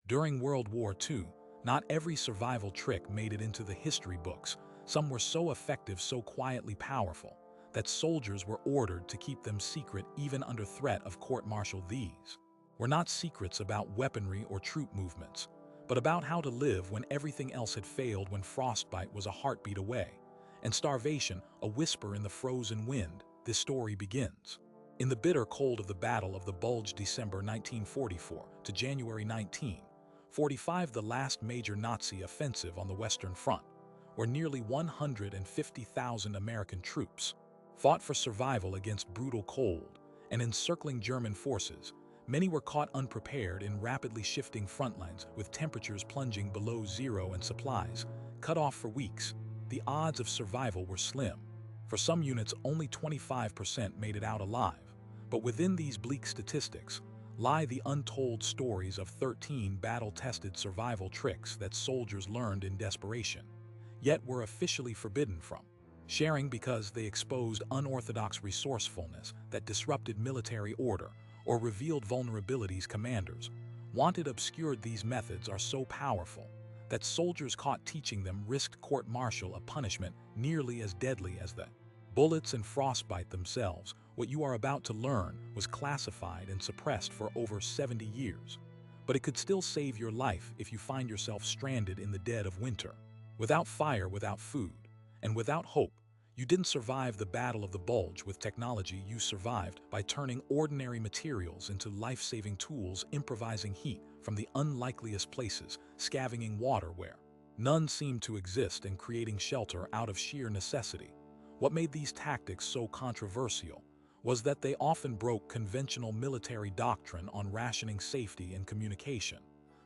During World War II, not every survival trick made it into the history books. Some were so effective, so quietly powerful, that soldiers were ordered to keep them secret even under threat of court-martial. These were not secrets about weaponry or troop movements, but about how to live when everything else had failed, when frostbite was a heartbeat away, and starvation a whisper in the frozen wind. This story begins in the bitter cold of the Battle of the Bulge, December 1944 to January 1945, the last major Nazi offensive on the Western Front, where nearly 150,000 American troops fought for survival against brutal cold and encircling German forces. Many were caught unprepared in rapidly shifting front lines, with temperatures plunging below zero and supplies cut off for weeks. The odds of survival were slim. For some units, only 25% made it out alive. But within these bleak statistics lie the untold stories of 13 battle-tested survival tricks that soldiers learned in desperation, yet were officially forbidden from sharing because they exposed unorthodox resourcefulness that disrupted military order or revealed vulnerabilities commanders wanted obscured. These methods are so powerful that soldiers caught teaching them risked court-martial, a punishment nearly as deadly as the bullets and frostbite themselves. What you are about to learn was classified and suppressed for over 70 years, but it could still save your life if you find yourself stranded in the dead of winter, without fire, without food, and without hope. You didn't survive the Battle of the Bulge with technology. You survived by turning ordinary materials into life-saving tools, improvising heat from the unlikeliest places, scavenging water where none seemed to exist, and creating shelter out of sheer necessity. What made these tactics so controversial was that they often broke conventional military doctrine on rationing, safety, and communication,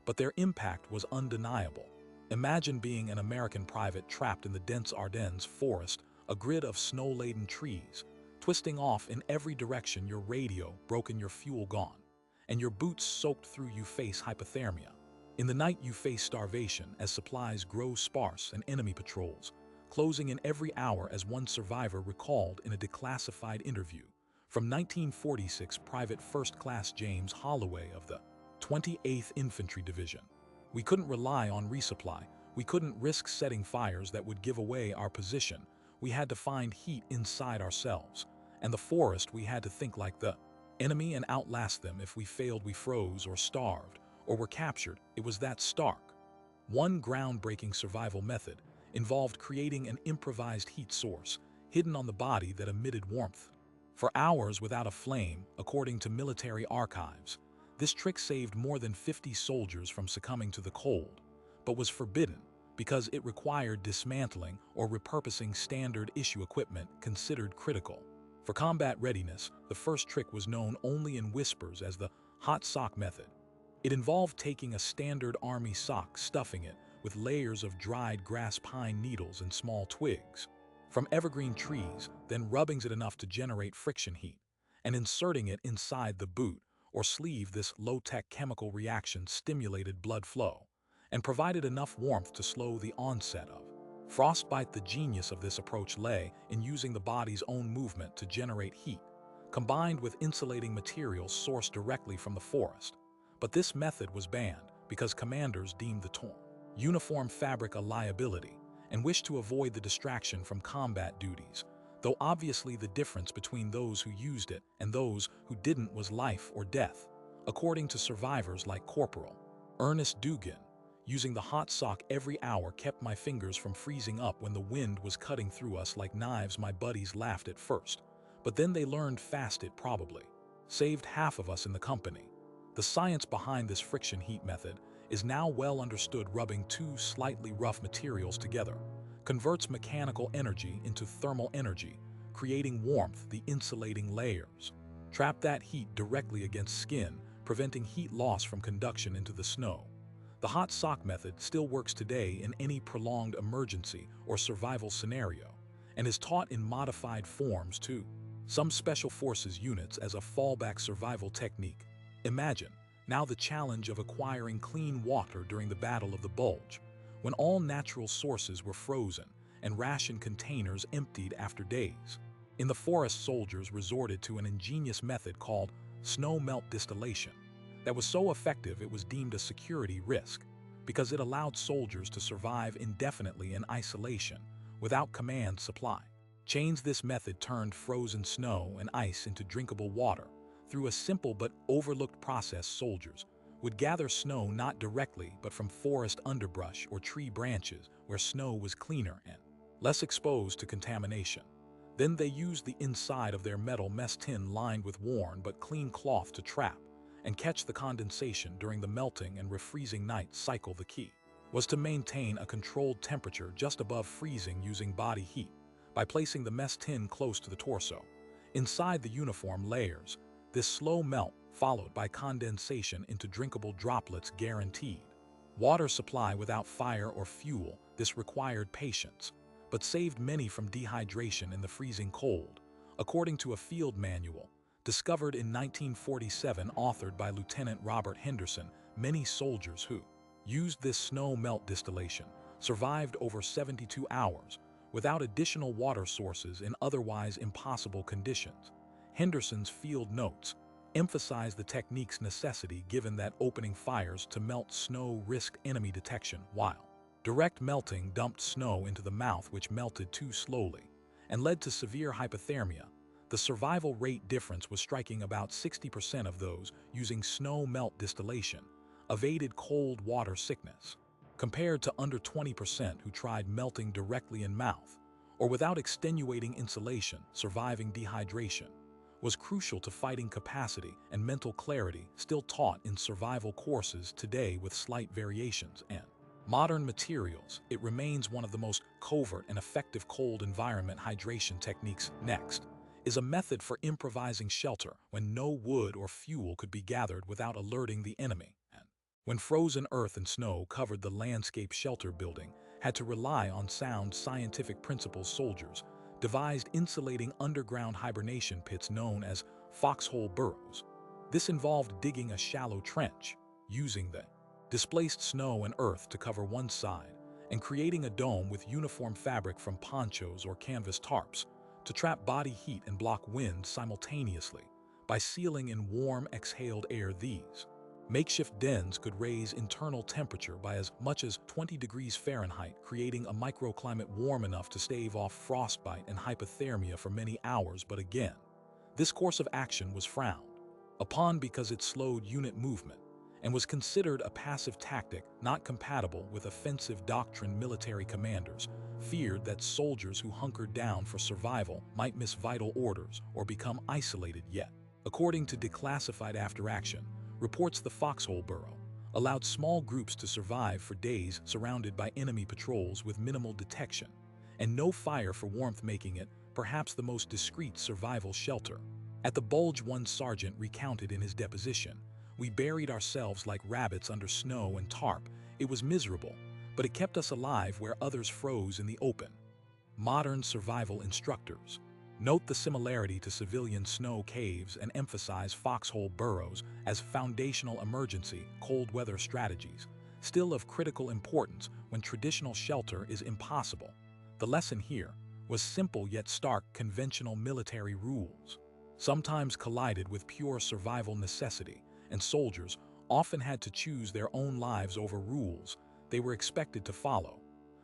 but their impact was undeniable. Imagine being an American private trapped in the dense Ardennes forest, a grid of snow-laden trees, twisting off in every direction, your radio broken, your fuel gone, and your boots soaked through. You face hypothermia. In the night, you face starvation as supplies grow sparse and enemy patrols closing in every hour, as one survivor recalled in a declassified interview from 1946. Private First Class James Holloway of the 28th Infantry Division. We couldn't rely on resupply. We couldn't risk setting fires that would give away our position. We had to find heat inside ourselves. And the forest, we had to think like the enemy and outlast them. If we failed, we froze or starved or were captured. It was that stark. One groundbreaking survival method involved creating an improvised heat source hidden on the body that emitted warmth for hours without a flame. According to military archives, this trick saved more than 50 soldiers from succumbing to the cold, but was forbidden because it required dismantling or repurposing standard issue equipment considered critical for combat readiness. The first trick was known only in whispers as the hot sock method. It involved taking a standard army sock, stuffing it with layers of dried grass, pine needles, and small twigs from evergreen trees, then rubbing it enough to generate friction heat, and inserting it inside the boot or sleeve. This low-tech chemical reaction stimulated blood flow and provided enough warmth to slow the onset of frostbite. The genius of this approach lay in using the body's own movement to generate heat, combined with insulating materials sourced directly from the forest. But this method was banned because commanders deemed the torn uniform fabric a liability and wished to avoid the distraction from combat duties, though obviously the difference between those who used it and those who didn't was life or death. According to survivors like Corporal Ernest Dugan, using the hot sock every hour kept my fingers from freezing up when the wind was cutting through us like knives. My buddies laughed at first, but then they learned fast it probably saved half of us in the company. The science behind this friction heat method is now well understood. Rubbing two slightly rough materials together converts mechanical energy into thermal energy, creating warmth. The insulating layers trap that heat directly against skin, preventing heat loss from conduction into the snow. The hot sock method still works today in any prolonged emergency or survival scenario, and is taught in modified forms to some special forces units as a fallback survival technique. Imagine now the challenge of acquiring clean water during the Battle of the Bulge, when all natural sources were frozen and ration containers emptied after days. In the forest, soldiers resorted to an ingenious method called snow melt distillation. that was so effective it was deemed a security risk because it allowed soldiers to survive indefinitely in isolation without command supply. This method turned frozen snow and ice into drinkable water through a simple but overlooked process. Soldiers would gather snow not directly but from forest underbrush or tree branches where snow was cleaner and less exposed to contamination. Then they used the inside of their metal mess tin lined with worn but clean cloth to trap and catch the condensation during the melting and refreezing night cycle. The key was to maintain a controlled temperature just above freezing using body heat by placing the mess tin close to the torso. Inside the uniform layers, this slow melt followed by condensation into drinkable droplets guaranteed water supply without fire or fuel. This required patience, but saved many from dehydration in the freezing cold, according to a field manual discovered in 1947 authored by Lieutenant Robert Henderson. Many soldiers who used this snow melt distillation survived over 72 hours without additional water sources in otherwise impossible conditions. Henderson's field notes emphasize the technique's necessity given that opening fires to melt snow risked enemy detection, while direct melting dumped snow into the mouth which melted too slowly and led to severe hypothermia. The survival rate difference was striking. About 60% of those using snow melt distillation evaded cold water sickness, compared to under 20% who tried melting directly in mouth or without extenuating insulation. Surviving dehydration was crucial to fighting capacity and mental clarity, still taught in survival courses today with slight variations and modern materials. It remains one of the most covert and effective cold environment hydration techniques. Next is a method for improvising shelter when no wood or fuel could be gathered without alerting the enemy. And when frozen earth and snow covered the landscape, shelter building had to rely on sound scientific principles. Soldiers devised insulating underground hibernation pits known as foxhole burrows. This involved digging a shallow trench, using the displaced snow and earth to cover one side, and creating a dome with uniform fabric from ponchos or canvas tarps to trap body heat and block wind simultaneously. By sealing in warm, exhaled air, these makeshift dens could raise internal temperature by as much as 20 degrees Fahrenheit, creating a microclimate warm enough to stave off frostbite and hypothermia for many hours. But again, this course of action was frowned upon because it slowed unit movement and was considered a passive tactic not compatible with offensive doctrine. Military commanders feared that soldiers who hunkered down for survival might miss vital orders or become isolated. Yet, according to declassified after-action reports, the foxhole burrow allowed small groups to survive for days surrounded by enemy patrols with minimal detection and no fire for warmth, making it perhaps the most discreet survival shelter. At the Bulge, one sergeant recounted in his deposition, "We buried ourselves like rabbits under snow and tarp. It was miserable, but it kept us alive where others froze in the open." Modern survival instructors note the similarity to civilian snow caves and emphasize foxhole burrows as foundational emergency cold weather strategies, still of critical importance when traditional shelter is impossible. The lesson here was simple yet stark. Conventional military rules sometimes collided with pure survival necessity, and soldiers often had to choose their own lives over rules they were expected to follow.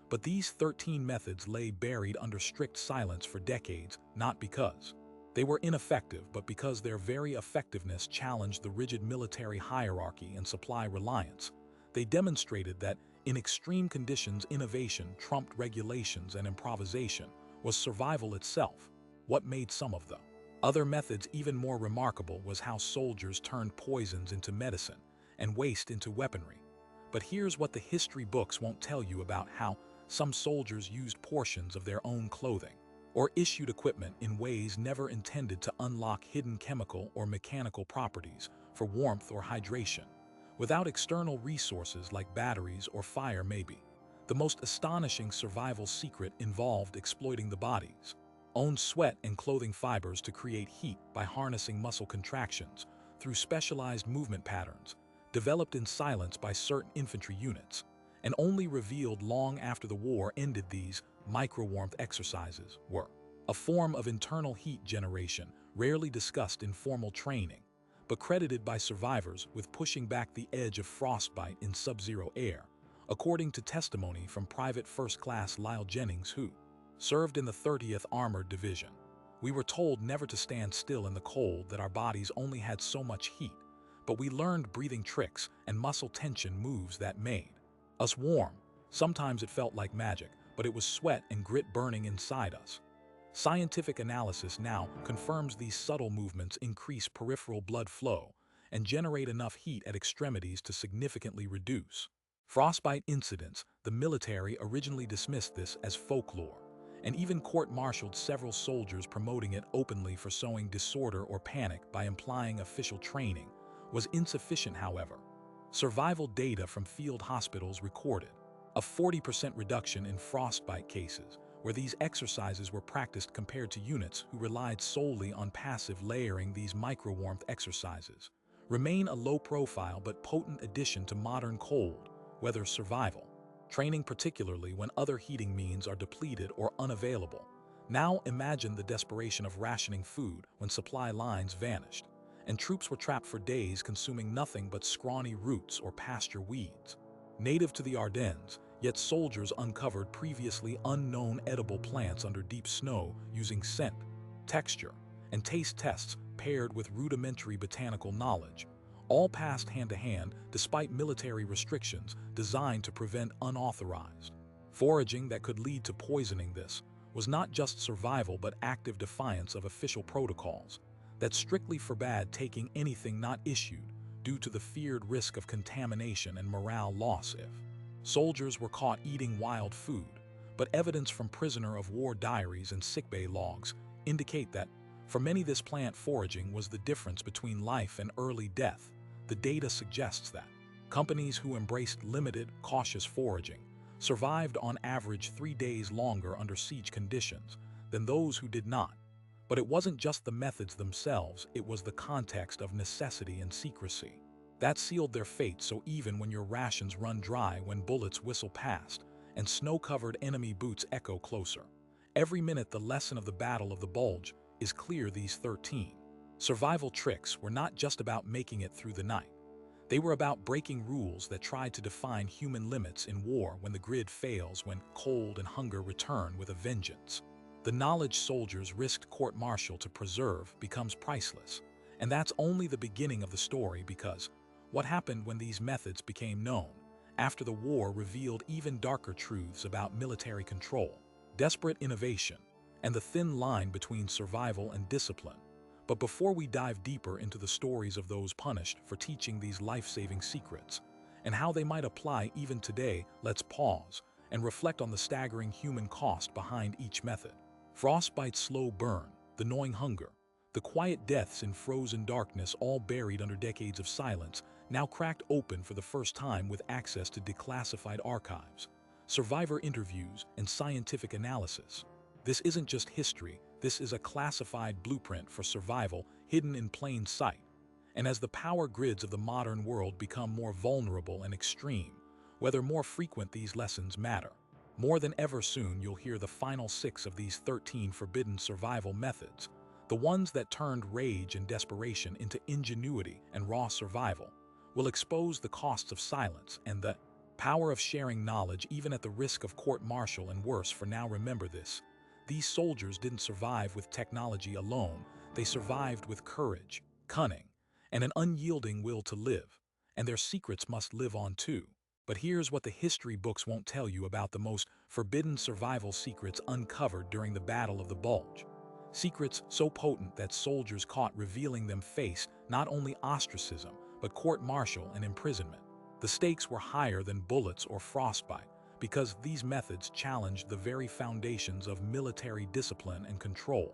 But these 13 methods lay buried under strict silence for decades, not because they were ineffective, but because their very effectiveness challenged the rigid military hierarchy and supply reliance. They demonstrated that, in extreme conditions, innovation trumped regulations and improvisation was survival itself. What made some of the other methods even more remarkable was how soldiers turned poisons into medicine and waste into weaponry. But here's what the history books won't tell you about how some soldiers used portions of their own clothing or issued equipment in ways never intended to unlock hidden chemical or mechanical properties for warmth or hydration, without external resources like batteries or fire. Maybe the most astonishing survival secret involved exploiting the body's own sweat and clothing fibers to create heat by harnessing muscle contractions through specialized movement patterns developed in silence by certain infantry units, and only revealed long after the war ended. These micro-warmth exercises were a form of internal heat generation rarely discussed in formal training, but credited by survivors with pushing back the edge of frostbite in sub-zero air, according to testimony from Private First Class Lyle Jennings, who served in the 30th Armored Division. We were told never to stand still in the cold, that our bodies only had so much heat, but we learned breathing tricks and muscle tension moves that made us warm. Sometimes it felt like magic, but it was sweat and grit burning inside us. Scientific analysis now confirms these subtle movements increase peripheral blood flow and generate enough heat at extremities to significantly reduce frostbite incidents. The military originally dismissed this as folklore, and even court-martialed several soldiers, promoting it openly for sowing disorder or panic by implying official training was insufficient. However, survival data from field hospitals recorded a 40% reduction in frostbite cases, where these exercises were practiced compared to units who relied solely on passive layering. These micro-warmth exercises remain a low-profile but potent addition to modern cold weather survival training, particularly when other heating means are depleted or unavailable. Now imagine the desperation of rationing food when supply lines vanished, and troops were trapped for days consuming nothing but scrawny roots or pasture weeds. Native to the Ardennes, yet soldiers uncovered previously unknown edible plants under deep snow using scent, texture, and taste tests paired with rudimentary botanical knowledge, all passed hand-to-hand despite military restrictions designed to prevent unauthorized foraging that could lead to poisoning. This was not just survival but active defiance of official protocols that strictly forbade taking anything not issued due to the feared risk of contamination and morale loss if soldiers were caught eating wild food. But evidence from prisoner of war diaries and sickbay logs indicate that for many this plant foraging was the difference between life and early death. The data suggests that companies who embraced limited, cautious foraging survived on average 3 days longer under siege conditions than those who did not. But it wasn't just the methods themselves, it was the context of necessity and secrecy that sealed their fate. So even when your rations run dry, when bullets whistle past, and snow-covered enemy boots echo closer, every minute the lesson of the Battle of the Bulge is clear. These 13 survival tricks were not just about making it through the night. They were about breaking rules that tried to define human limits in war. When the grid fails, when cold and hunger return with a vengeance, the knowledge soldiers risked court-martial to preserve becomes priceless. And that's only the beginning of the story, because what happened when these methods became known after the war revealed even darker truths about military control, desperate innovation, and the thin line between survival and discipline. But before we dive deeper into the stories of those punished for teaching these life-saving secrets and how they might apply even today, let's pause and reflect on the staggering human cost behind each method. Frostbite's slow burn, the gnawing hunger, the quiet deaths in frozen darkness, all buried under decades of silence, now cracked open for the first time with access to declassified archives, survivor interviews, and scientific analysis. This isn't just history, this is a classified blueprint for survival hidden in plain sight. And as the power grids of the modern world become more vulnerable and extreme, whether more frequent, these lessons matter. More than ever, soon you'll hear the final 6 of these 13 forbidden survival methods, the ones that turned rage and desperation into ingenuity and raw survival, will expose the costs of silence and the power of sharing knowledge even at the risk of court-martial and worse. For now, remember this: these soldiers didn't survive with technology alone, they survived with courage, cunning, and an unyielding will to live, and their secrets must live on too. But here's what the history books won't tell you about the most forbidden survival secrets uncovered during the Battle of the Bulge. Secrets so potent that soldiers caught revealing them faced not only ostracism, but court-martial and imprisonment. The stakes were higher than bullets or frostbite, because these methods challenged the very foundations of military discipline and control.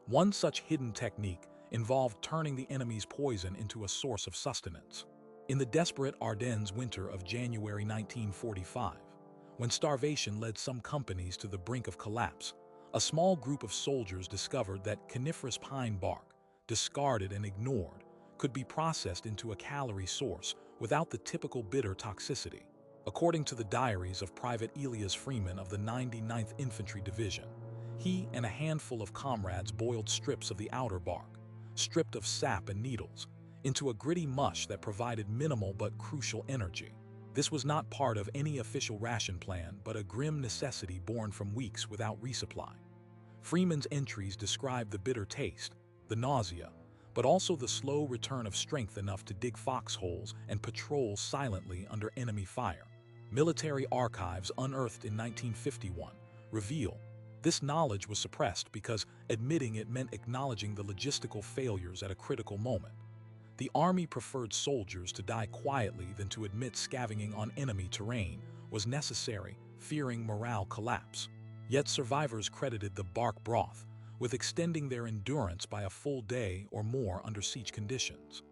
One such hidden technique involved turning the enemy's poison into a source of sustenance. In the desperate Ardennes winter of January 1945, when starvation led some companies to the brink of collapse, a small group of soldiers discovered that coniferous pine bark, discarded and ignored, could be processed into a calorie source without the typical bitter toxicity. According to the diaries of Private Elias Freeman of the 99th Infantry Division, he and a handful of comrades boiled strips of the outer bark, stripped of sap and needles, into a gritty mush that provided minimal but crucial energy. This was not part of any official ration plan, but a grim necessity born from weeks without resupply. Freeman's entries describe the bitter taste, the nausea, but also the slow return of strength enough to dig foxholes and patrol silently under enemy fire. Military archives unearthed in 1951 reveal this knowledge was suppressed because admitting it meant acknowledging the logistical failures at a critical moment. The Army preferred soldiers to die quietly than to admit scavenging on enemy terrain was necessary, fearing morale collapse. Yet survivors credited the bark broth with extending their endurance by a full day or more under siege conditions.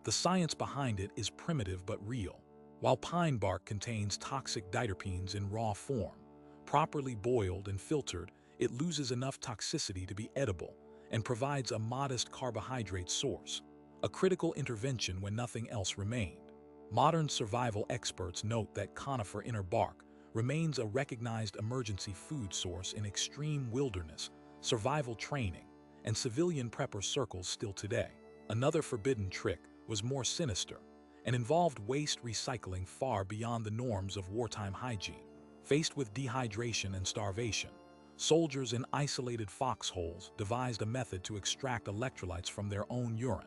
The science behind it is primitive but real. While pine bark contains toxic diterpenes in raw form, properly boiled and filtered, it loses enough toxicity to be edible and provides a modest carbohydrate source, a critical intervention when nothing else remained. Modern survival experts note that conifer inner bark remains a recognized emergency food source in extreme wilderness, survival training, and civilian prepper circles still today. Another forbidden trick was more sinister and involved waste recycling far beyond the norms of wartime hygiene. Faced with dehydration and starvation, soldiers in isolated foxholes devised a method to extract electrolytes from their own urine,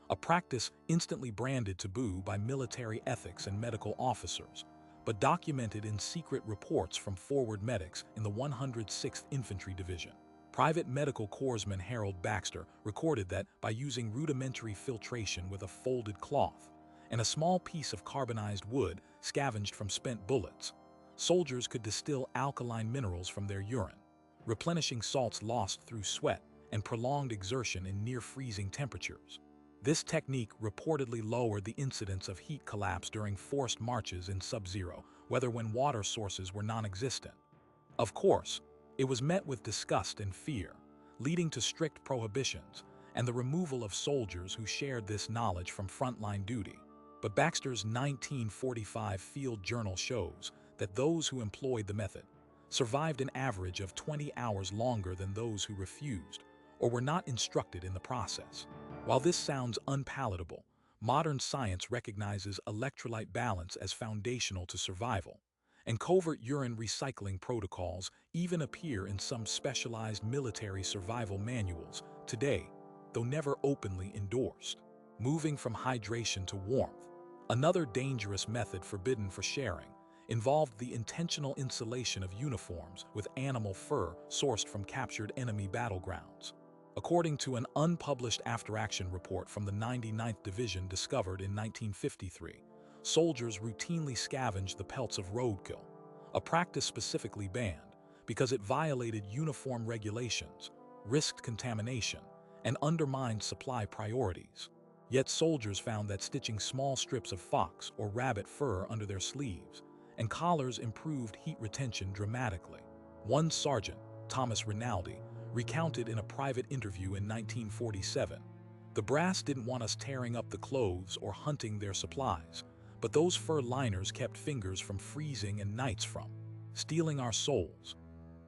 a practice instantly branded taboo by military ethics and medical officers, but documented in secret reports from forward medics in the 106th Infantry Division. Private Medical Corpsman Harold Baxter recorded that by using rudimentary filtration with a folded cloth and a small piece of carbonized wood scavenged from spent bullets, soldiers could distill alkaline minerals from their urine, replenishing salts lost through sweat and prolonged exertion in near-freezing temperatures. This technique reportedly lowered the incidence of heat collapse during forced marches in sub-zero weather when water sources were non-existent. Of course, it was met with disgust and fear, leading to strict prohibitions and the removal of soldiers who shared this knowledge from frontline duty. But Baxter's 1945 field journal shows that those who employed the method survived an average of 20 hours longer than those who refused or were not instructed in the process. While this sounds unpalatable, modern science recognizes electrolyte balance as foundational to survival, and covert urine recycling protocols even appear in some specialized military survival manuals today, though never openly endorsed. Moving from hydration to warmth, another dangerous method forbidden for sharing involved the intentional insulation of uniforms with animal fur sourced from captured enemy battlegrounds. According to an unpublished after-action report from the 99th Division discovered in 1953, soldiers routinely scavenged the pelts of roadkill, a practice specifically banned because it violated uniform regulations, risked contamination, and undermined supply priorities. Yet soldiers found that stitching small strips of fox or rabbit fur under their sleeves and collars improved heat retention dramatically. One sergeant, Thomas Rinaldi, recounted in a private interview in 1947, "The brass didn't want us tearing up the clothes or hunting their supplies, but those fur liners kept fingers from freezing and nights from stealing our souls."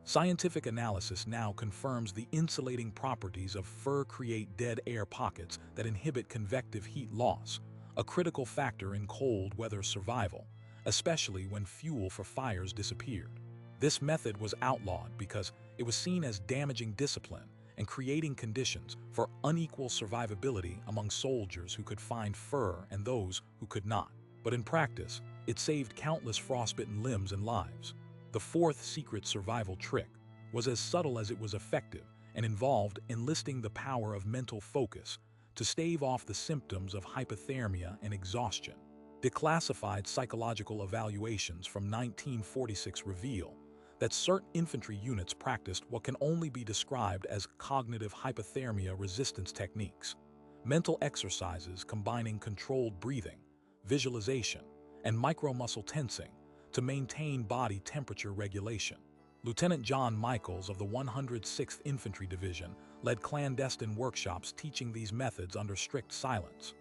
Scientific analysis now confirms the insulating properties of fur create dead air pockets that inhibit convective heat loss, a critical factor in cold weather survival, especially when fuel for fires disappeared. This method was outlawed because it was seen as damaging discipline and creating conditions for unequal survivability among soldiers who could find fur and those who could not. But in practice, it saved countless frostbitten limbs and lives. The fourth secret survival trick was as subtle as it was effective and involved enlisting the power of mental focus to stave off the symptoms of hypothermia and exhaustion. Declassified psychological evaluations from 1946 reveal that certain infantry units practiced what can only be described as cognitive hypothermia resistance techniques, mental exercises combining controlled breathing, visualization, and micromuscle tensing to maintain body temperature regulation. Lieutenant John Michaels of the 106th Infantry Division led clandestine workshops teaching these methods under strict silence.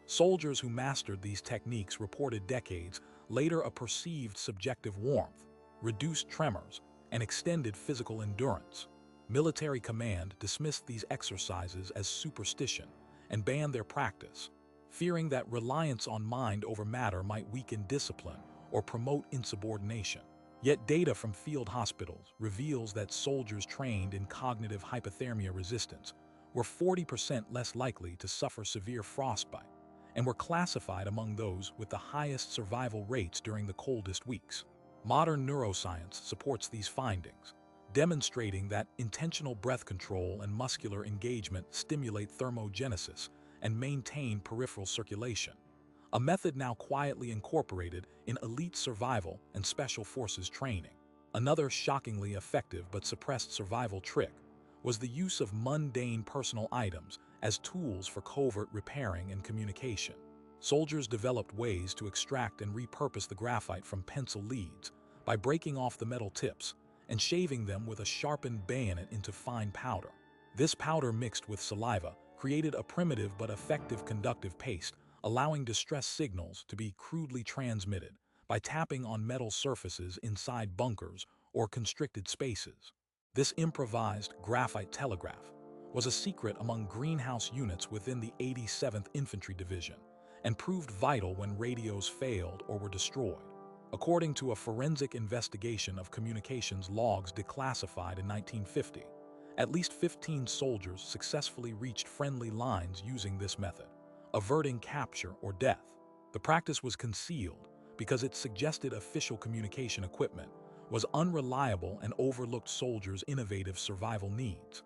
Soldiers who mastered these techniques reported decades later a perceived subjective warmth, reduced tremors, and extended physical endurance. Military command dismissed these exercises as superstition and banned their practice, fearing that reliance on mind over matter might weaken discipline or promote insubordination. Yet data from field hospitals reveals that soldiers trained in cognitive hypothermia resistance were 40% less likely to suffer severe frostbite and were classified among those with the highest survival rates during the coldest weeks. Modern neuroscience supports these findings, demonstrating that intentional breath control and muscular engagement stimulate thermogenesis and maintain peripheral circulation, a method now quietly incorporated in elite survival and special forces training. Another shockingly effective but suppressed survival trick was the use of mundane personal items as tools for covert repairing and communication. Soldiers developed ways to extract and repurpose the graphite from pencil leads by breaking off the metal tips and shaving them with a sharpened bayonet into fine powder. This powder mixed with saliva created a primitive but effective conductive paste, allowing distress signals to be crudely transmitted by tapping on metal surfaces inside bunkers or constricted spaces. This improvised graphite telegraph was a secret among greenhouse units within the 87th Infantry Division and proved vital when radios failed or were destroyed. According to a forensic investigation of communications logs declassified in 1950, at least 15 soldiers successfully reached friendly lines using this method, averting capture or death. The practice was concealed because it suggested official communication equipment was unreliable and overlooked soldiers' innovative survival needs.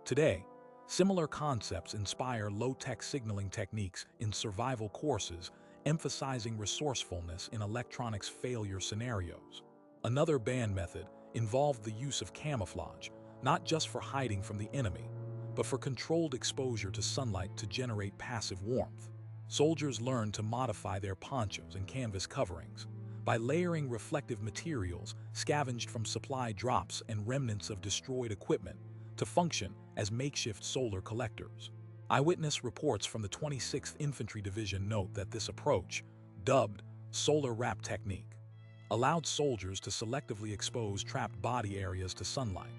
Today, similar concepts inspire low-tech signaling techniques in survival courses, emphasizing resourcefulness in electronics failure scenarios. Another band method involved the use of camouflage, not just for hiding from the enemy, but for controlled exposure to sunlight to generate passive warmth. Soldiers learned to modify their ponchos and canvas coverings by layering reflective materials scavenged from supply drops and remnants of destroyed equipment to function as makeshift solar collectors. Eyewitness reports from the 26th Infantry Division note that this approach, dubbed solar wrap technique, allowed soldiers to selectively expose trapped body areas to sunlight,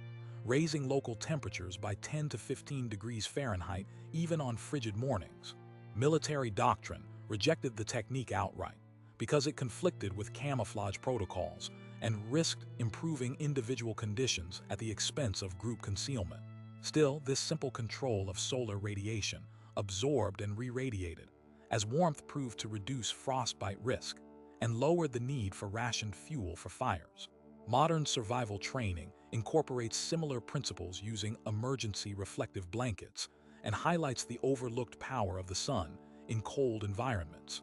raising local temperatures by 10 to 15 degrees Fahrenheit even on frigid mornings. Military doctrine rejected the technique outright because it conflicted with camouflage protocols and risked improving individual conditions at the expense of group concealment. Still, this simple control of solar radiation absorbed and re-radiated, as warmth proved to reduce frostbite risk and lowered the need for rationed fuel for fires. Modern survival training incorporates similar principles using emergency reflective blankets and highlights the overlooked power of the sun in cold environments.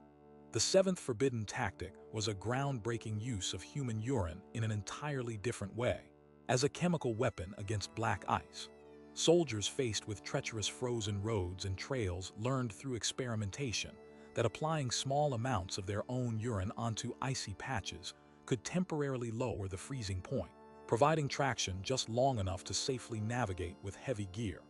The seventh forbidden tactic was a groundbreaking use of human urine in an entirely different way, as a chemical weapon against black ice. Soldiers faced with treacherous frozen roads and trails learned through experimentation that applying small amounts of their own urine onto icy patches could temporarily lower the freezing point, providing traction just long enough to safely navigate with heavy gear.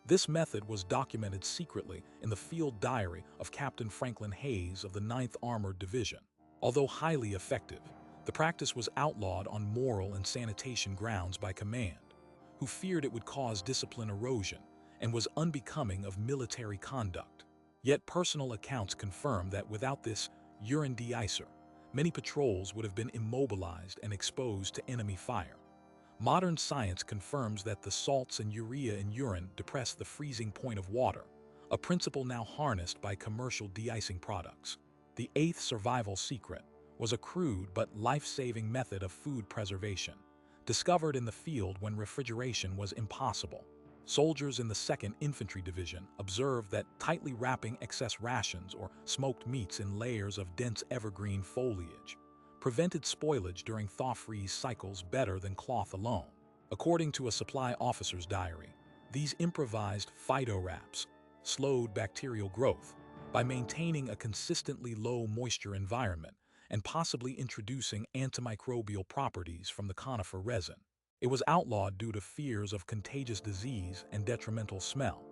This method was documented secretly in the field diary of Captain Franklin Hayes of the 9th Armored Division. Although highly effective, the practice was outlawed on moral and sanitation grounds by command, who feared it would cause discipline erosion and was unbecoming of military conduct. Yet personal accounts confirm that without this urine de-icer, many patrols would have been immobilized and exposed to enemy fire. Modern science confirms that the salts and urea in urine depress the freezing point of water, a principle now harnessed by commercial de-icing products. The eighth survival secret was a crude but life-saving method of food preservation, discovered in the field when refrigeration was impossible. Soldiers in the 2nd Infantry Division observed that tightly wrapping excess rations or smoked meats in layers of dense evergreen foliage prevented spoilage during thaw-freeze cycles better than cloth alone. According to a supply officer's diary, these improvised phyto-wraps slowed bacterial growth by maintaining a consistently low moisture environment and possibly introducing antimicrobial properties from the conifer resin. It was outlawed due to fears of contagious disease and detrimental smell.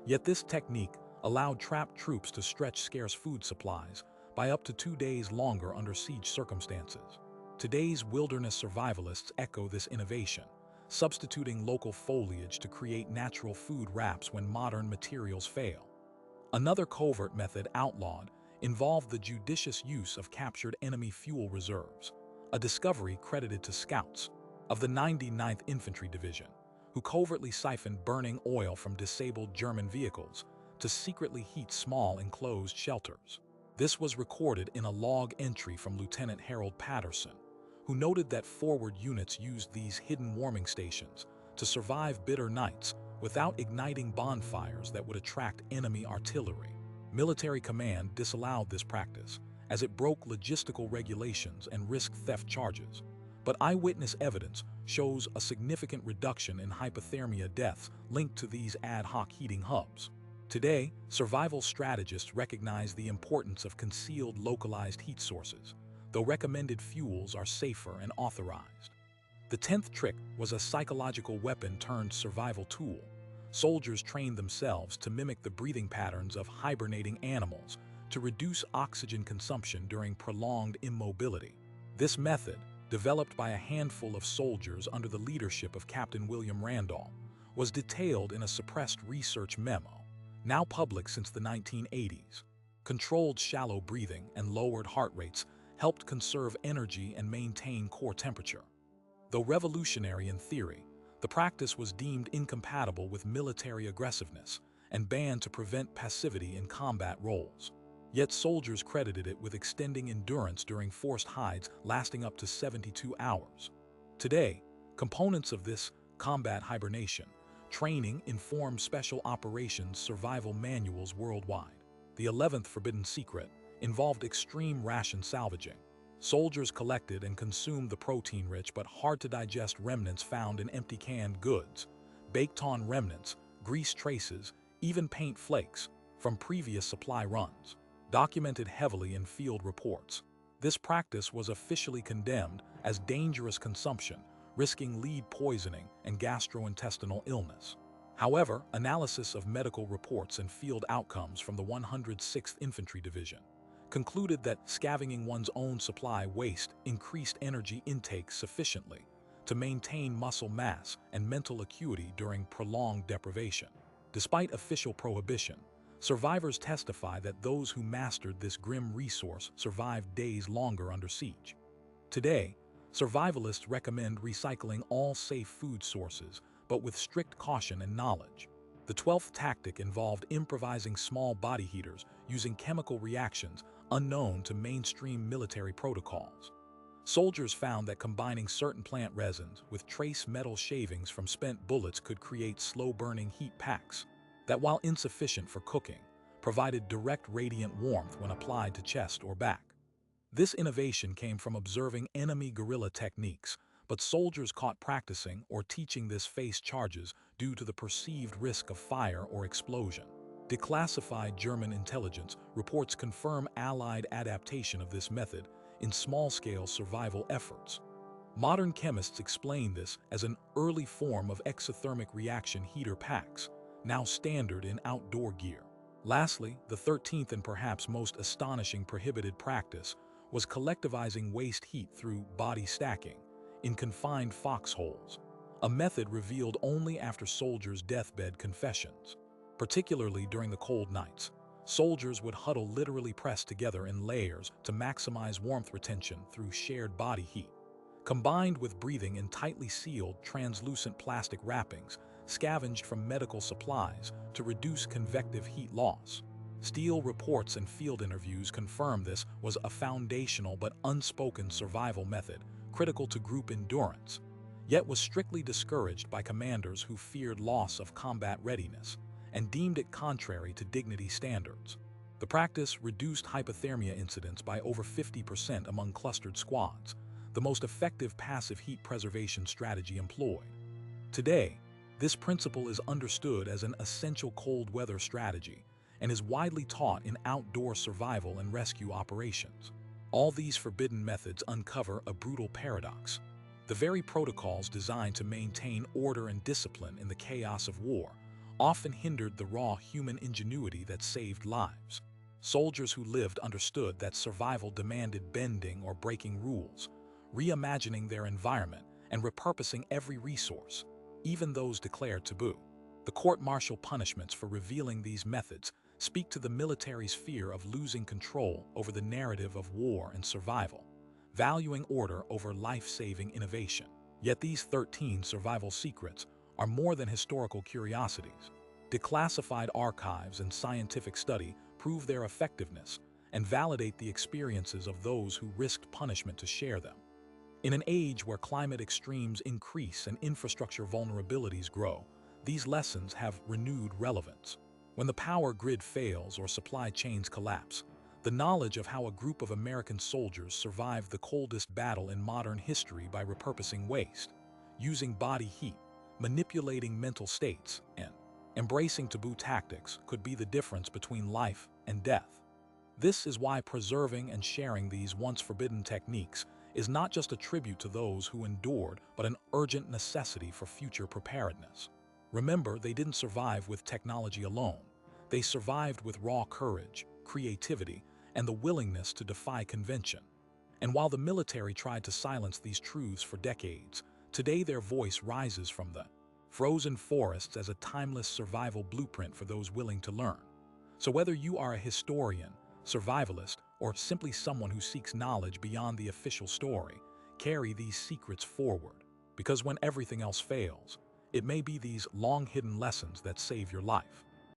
Yet this technique allowed trapped troops to stretch scarce food supplies by up to 2 days longer under siege circumstances. Today's wilderness survivalists echo this innovation, substituting local foliage to create natural food wraps when modern materials fail. Another covert method outlawed involved the judicious use of captured enemy fuel reserves, a discovery credited to scouts of the 99th Infantry Division, who covertly siphoned burning oil from disabled German vehicles to secretly heat small enclosed shelters. This was recorded in a log entry from Lieutenant Harold Patterson, who noted that forward units used these hidden warming stations to survive bitter nights without igniting bonfires that would attract enemy artillery. Military command disallowed this practice, as it broke logistical regulations and risked theft charges. But eyewitness evidence shows a significant reduction in hypothermia deaths linked to these ad hoc heating hubs. Today, survival strategists recognize the importance of concealed localized heat sources, though recommended fuels are safer and authorized. The 10th trick was a psychological weapon turned survival tool. Soldiers trained themselves to mimic the breathing patterns of hibernating animals to reduce oxygen consumption during prolonged immobility. This method, developed by a handful of soldiers under the leadership of Captain William Randall, was detailed in a suppressed research memo, now public since the 1980s. Controlled shallow breathing and lowered heart rates helped conserve energy and maintain core temperature. Though revolutionary in theory, the practice was deemed incompatible with military aggressiveness and banned to prevent passivity in combat roles. Yet soldiers credited it with extending endurance during forced hides lasting up to 72 hours. Today, components of this combat hibernation training inform special operations survival manuals worldwide. The 11th forbidden secret involved extreme ration salvaging. Soldiers collected and consumed the protein-rich but hard-to-digest remnants found in empty canned goods, baked-on remnants, grease traces, even paint flakes from previous supply runs, documented heavily in field reports. This practice was officially condemned as dangerous consumption, risking lead poisoning and gastrointestinal illness. However, analysis of medical reports and field outcomes from the 106th Infantry Division concluded that scavenging one's own supply waste increased energy intake sufficiently to maintain muscle mass and mental acuity during prolonged deprivation. Despite official prohibition, survivors testify that those who mastered this grim resource survived days longer under siege. Today, survivalists recommend recycling all safe food sources, but with strict caution and knowledge. The 12th tactic involved improvising small body heaters using chemical reactions unknown to mainstream military protocols. Soldiers found that combining certain plant resins with trace metal shavings from spent bullets could create slow-burning heat packs that, while insufficient for cooking, provided direct radiant warmth when applied to chest or back. This innovation came from observing enemy guerrilla techniques, but soldiers caught practicing or teaching this faced charges due to the perceived risk of fire or explosion. Declassified German intelligence reports confirm Allied adaptation of this method in small-scale survival efforts. Modern chemists explain this as an early form of exothermic reaction heater packs, now standard in outdoor gear. Lastly, the 13th and perhaps most astonishing prohibited practice was collectivizing waste heat through body stacking in confined foxholes, a method revealed only after soldiers' deathbed confessions. Particularly during the cold nights, soldiers would huddle literally pressed together in layers to maximize warmth retention through shared body heat. Combined with breathing in tightly sealed, translucent plastic wrappings scavenged from medical supplies to reduce convective heat loss. Steel reports and field interviews confirm this was a foundational but unspoken survival method critical to group endurance, yet was strictly discouraged by commanders who feared loss of combat readiness and deemed it contrary to dignity standards. The practice reduced hypothermia incidents by over 50% among clustered squads, the most effective passive heat preservation strategy employed. Today, this principle is understood as an essential cold weather strategy and is widely taught in outdoor survival and rescue operations. All these forbidden methods uncover a brutal paradox. The very protocols designed to maintain order and discipline in the chaos of war often hindered the raw human ingenuity that saved lives. Soldiers who lived understood that survival demanded bending or breaking rules, reimagining their environment and repurposing every resource, even those declared taboo. The court-martial punishments for revealing these methods speak to the military's fear of losing control over the narrative of war and survival, valuing order over life-saving innovation. Yet these 13 survival secrets are more than historical curiosities. Declassified archives and scientific study prove their effectiveness and validate the experiences of those who risked punishment to share them. In an age where climate extremes increase and infrastructure vulnerabilities grow, these lessons have renewed relevance. When the power grid fails or supply chains collapse, the knowledge of how a group of American soldiers survived the coldest battle in modern history by repurposing waste, using body heat, manipulating mental states, and embracing taboo tactics could be the difference between life and death. This is why preserving and sharing these once-forbidden techniques is not just a tribute to those who endured, but an urgent necessity for future preparedness. Remember, they didn't survive with technology alone. They survived with raw courage, creativity, and the willingness to defy convention. And while the military tried to silence these truths for decades, today their voice rises from the frozen forests as a timeless survival blueprint for those willing to learn. So whether you are a historian, survivalist, or simply someone who seeks knowledge beyond the official story, carry these secrets forward. Because when everything else fails, it may be these long-hidden lessons that save your life.